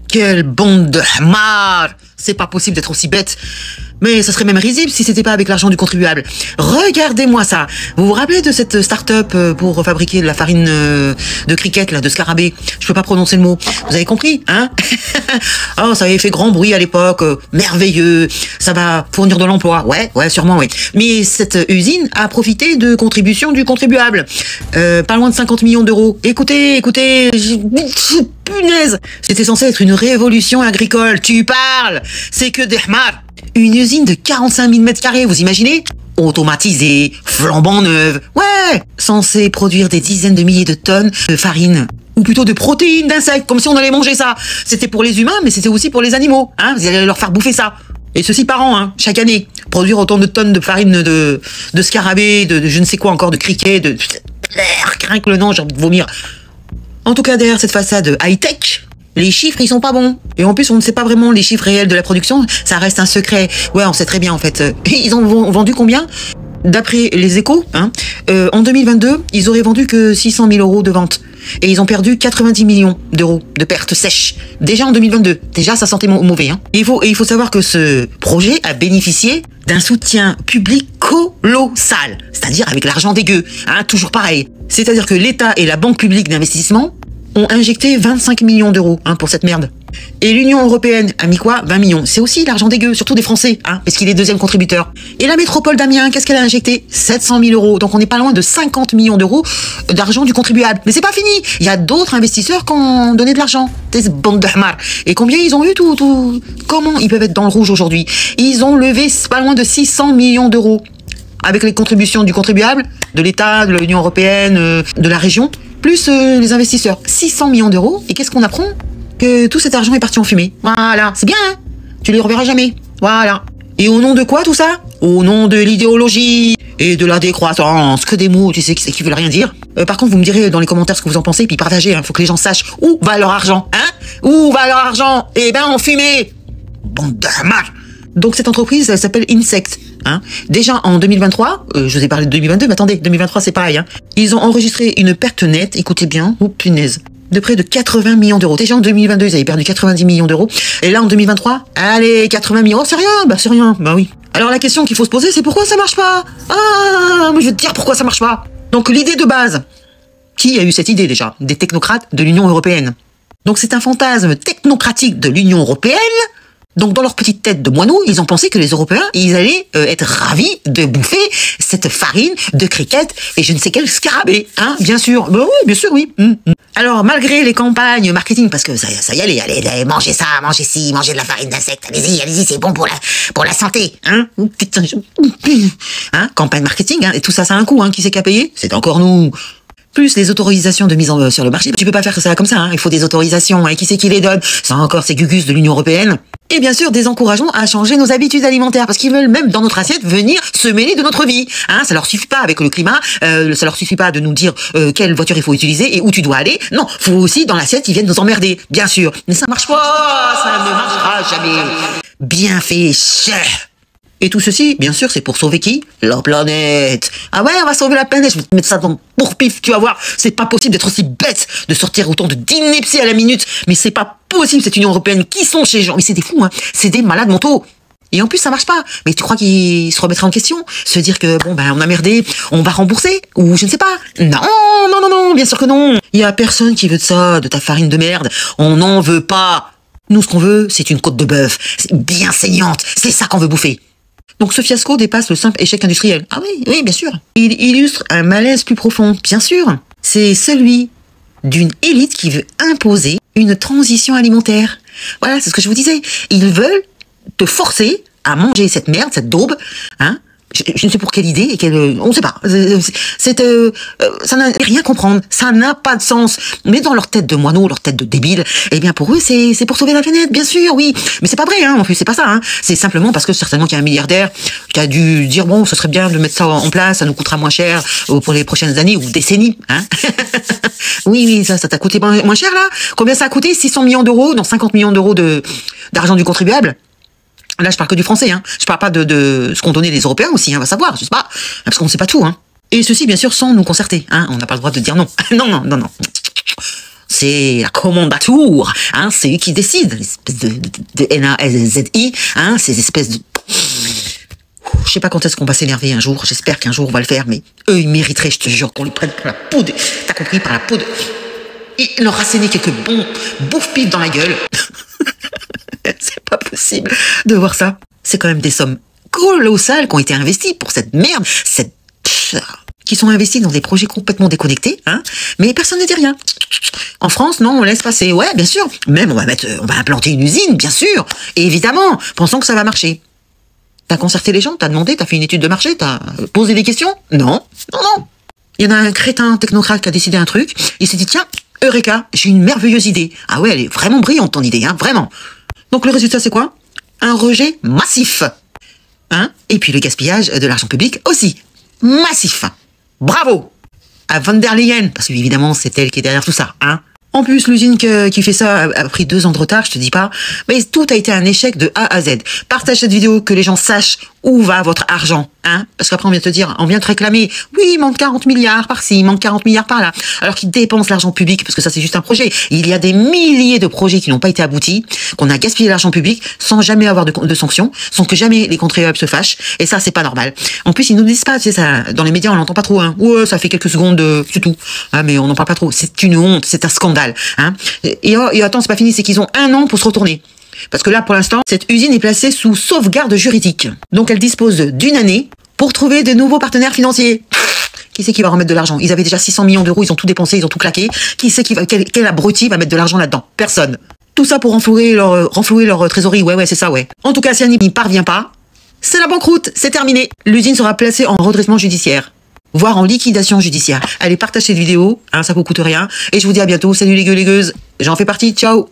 Quelle bande de hamar! C'est pas possible d'être aussi bête. Mais ça serait même risible si c'était pas avec l'argent du contribuable. Regardez-moi ça. Vous vous rappelez de cette start-up pour fabriquer de la farine de cricket, là, de scarabée? Je peux pas prononcer le mot. Vous avez compris, hein? Oh, ça avait fait grand bruit à l'époque. Merveilleux. Ça va fournir de l'emploi. Ouais, sûrement, oui. Mais cette usine a profité de contributions du contribuable. Pas loin de 50 millions d'euros. Écoutez, punaise. C'était censé être une révolution agricole. Tu parles. C'est que des hamar. Une usine de 45 000 m², vous imaginez? Automatisée, flambant neuve. Ouais, censée produire des dizaines de milliers de tonnes de farine. Ou plutôt de protéines d'insectes, comme si on allait manger ça. C'était pour les humains, mais c'était aussi pour les animaux. Hein, vous allez leur faire bouffer ça. Et ceci par an, hein, chaque année. Produire autant de tonnes de farine de scarabée, de je ne sais quoi encore, de criquet, de... Rien que le nom, j'ai envie de vomir. En tout cas, derrière cette façade high-tech, les chiffres, ils sont pas bons. Et en plus, on ne sait pas vraiment les chiffres réels de la production. Ça reste un secret. Ouais, on sait très bien, en fait. Ils ont vendu combien? D'après les Échos, hein, en 2022, ils auraient vendu que 600 000 euros de vente. Et ils ont perdu 90 millions d'euros de pertes sèches. Déjà en 2022. Déjà, ça sentait mauvais, hein. Et il faut savoir que ce projet a bénéficié d'un soutien public colossal. C'est-à-dire avec l'argent dégueu. Hein, toujours pareil. C'est-à-dire que l'État et la Banque publique d'investissement ont injecté 25 millions d'euros, hein, pour cette merde. Et l'Union européenne a mis quoi? 20 millions. C'est aussi l'argent dégueu, surtout des Français, hein, parce qu'il est deuxième contributeur. Et la métropole d'Amiens, qu'est-ce qu'elle a injecté? 700 000 euros. Donc on n'est pas loin de 50 millions d'euros d'argent du contribuable. Mais c'est pas fini. Il y a d'autres investisseurs qui ont donné de l'argent. Des bandes de hamar. Et combien ils ont eu tout? Comment ils peuvent être dans le rouge aujourd'hui? Ils ont levé pas loin de 600 millions d'euros. Avec les contributions du contribuable, de l'État, de l'Union européenne, de la région, plus les investisseurs. 600 millions d'euros. Et qu'est-ce qu'on apprend? Que tout cet argent est parti en fumée. Voilà, c'est bien, hein? Tu les reverras jamais. Voilà. Et au nom de quoi tout ça? Au nom de l'idéologie et de la décroissance. Que des mots, tu sais, qui veulent rien dire. Par contre, vous me direz dans les commentaires ce que vous en pensez, puis partagez, hein. Faut que les gens sachent où va leur argent, hein? Où va leur argent? Eh ben, en fumée. Bande de hamar. Donc cette entreprise, elle s'appelle Insect. Hein. Déjà en 2023, je vous ai parlé de 2022, mais attendez, 2023 c'est pareil. Hein. Ils ont enregistré une perte nette, écoutez bien, punaise, de près de 80 millions d'euros. Déjà en 2022, ils avaient perdu 90 millions d'euros. Et là en 2023, allez, 80 millions, oh, c'est rien, bah oui. Alors la question qu'il faut se poser, c'est pourquoi ça marche pas? Ah, mais je vais te dire pourquoi ça marche pas. Donc l'idée de base, qui a eu cette idée déjà? Des technocrates de l'Union européenne. Donc c'est un fantasme technocratique de l'Union européenne. Donc dans leur petite tête de moineaux, ils ont pensé que les Européens, ils allaient être ravis de bouffer cette farine de cricket et je ne sais quel scarabée, hein, bien sûr. Ben oui, bien sûr, oui. Alors malgré les campagnes marketing, parce que ça y est, allez, mangez ça, mangez ci, mangez de la farine d'insectes, allez-y, c'est bon pour la santé, hein. Hein, campagne marketing, hein, et tout ça, ça a un coût, hein, qui c'est qu'à payer? C'est encore nous. Plus les autorisations de mise sur le marché. Tu peux pas faire ça comme ça, hein. Il faut des autorisations. Et qui c'est qui les donne? C'est encore ces gugus de l'Union européenne. Et bien sûr, des encouragements à changer nos habitudes alimentaires. Parce qu'ils veulent même, dans notre assiette, venir se mêler de notre vie. Hein, ça leur suffit pas avec le climat. Ça leur suffit pas de nous dire quelle voiture il faut utiliser et où tu dois aller. Non, faut aussi, dans l'assiette, ils viennent nous emmerder. Bien sûr. Mais ça marche pas. Ça ne marchera jamais. Bien fait, cher. Et tout ceci, bien sûr, c'est pour sauver qui? La planète. Ah ouais, on va sauver la planète. Je vais te mettre ça dans pour pif, tu vas voir. C'est pas possible d'être aussi bête, de sortir autant de d'inepties à la minute. Mais c'est pas possible, cette Union européenne. Qui sont ces gens? Mais c'est des fous, hein. C'est des malades mentaux. Et en plus, ça marche pas. Mais tu crois qu'ils se remettraient en question? Se dire que, bon, ben, on a merdé, on va rembourser? Ou je ne sais pas. Non, bien sûr que non. Il y a personne qui veut de ça, de ta farine de merde. On n'en veut pas. Nous, ce qu'on veut, c'est une côte de bœuf. Bien saignante. C'est ça qu'on veut bouffer. Donc ce fiasco dépasse le simple échec industriel. Ah oui, bien sûr. Il illustre un malaise plus profond, bien sûr. C'est celui d'une élite qui veut imposer une transition alimentaire. Voilà, c'est ce que je vous disais. Ils veulent te forcer à manger cette merde, cette daube, hein. Je ne sais pour quelle idée et on ne sait pas. Ça n'a rien à comprendre. Ça n'a pas de sens. Mais dans leur tête de moineaux, leur tête de débiles, eh bien pour eux c'est pour sauver la planète, bien sûr, oui. Mais c'est pas vrai, hein. En plus c'est pas ça, hein. C'est simplement parce que certainement qu'il y a un milliardaire qui a dû dire bon, ce serait bien de mettre ça en place, ça nous coûtera moins cher pour les prochaines années ou décennies, hein. Oui, ça t'a coûté moins cher là. Combien ça a coûté? 600 millions d'euros, dans 50 millions d'euros d'argent du contribuable. Là, je parle que du français, hein. Je parle pas de ce qu'ont donné les Européens aussi, hein, va savoir, je sais pas, parce qu'on ne sait pas tout, hein. Et ceci, bien sûr, sans nous concerter, hein. On n'a pas le droit de dire non. Non. c'est la commandature, hein, c'est eux qui décident, l'espèce de NASZI, hein, ces espèces de... Je sais pas quand est-ce qu'on va s'énerver un jour, j'espère qu'un jour on va le faire, mais eux, ils mériteraient, je te jure, qu'on les prenne par la poudre, t'as compris, par la poudre, et leur asséner quelques bons bouffe-pif dans la gueule. C'est pas possible de voir ça. C'est quand même des sommes colossales qui ont été investies pour cette merde, qui sont investis dans des projets complètement déconnectés, hein, mais personne ne dit rien. En France, non, on laisse passer. Ouais, bien sûr. Même, on va implanter une usine, bien sûr. Et évidemment, pensant que ça va marcher. T'as concerté les gens, t'as demandé, t'as fait une étude de marché, t'as posé des questions? Non, non, non. Il y en a un crétin technocrate qui a décidé un truc, il s'est dit, tiens, Eureka, j'ai une merveilleuse idée. Ah ouais, elle est vraiment brillante, ton idée, hein, vraiment. Donc le résultat, c'est quoi? Un rejet massif. Hein? Et puis le gaspillage de l'argent public aussi. Massif. Bravo à von der Leyen, parce que évidemment c'est elle qui est derrière tout ça, hein. En plus, l'usine qui fait ça a pris 2 ans de retard, je te dis pas, mais tout a été un échec de A à Z. Partage cette vidéo, que les gens sachent où va votre argent, hein, parce qu'après on vient te dire, on vient te réclamer, oui, il manque 40 milliards par-ci, il manque 40 milliards par-là, alors qu'ils dépensent l'argent public, parce que ça c'est juste un projet. Il y a des milliers de projets qui n'ont pas été aboutis, qu'on a gaspillé l'argent public sans jamais avoir de sanctions, sans que jamais les contribuables se fâchent, et ça c'est pas normal. En plus, ils nous disent pas, tu sais, ça, dans les médias on l'entend pas trop, hein, ouais, ça fait quelques secondes, c'est tout, hein, mais on n'en parle pas trop, c'est une honte, c'est un scandale. Hein. Et attends, c'est pas fini, c'est qu'ils ont 1 an pour se retourner. Parce que là, pour l'instant, cette usine est placée sous sauvegarde juridique. Donc, elle dispose d'1 année pour trouver de nouveaux partenaires financiers. Qui c'est qui va remettre de l'argent? Ils avaient déjà 600 millions d'euros, ils ont tout dépensé, ils ont tout claqué. Qui c'est quel abruti va mettre de l'argent là-dedans? Personne. Tout ça pour renflouer leur trésorerie. Ouais, c'est ça, ouais. En tout cas, si Annie n'y parvient pas, c'est la banqueroute, c'est terminé. L'usine sera placée en redressement judiciaire, voire en liquidation judiciaire. Allez, partagez cette vidéo, hein, ça vous coûte rien. Et je vous dis à bientôt. Salut les gueux, les gueuses. J'en fais partie. Ciao.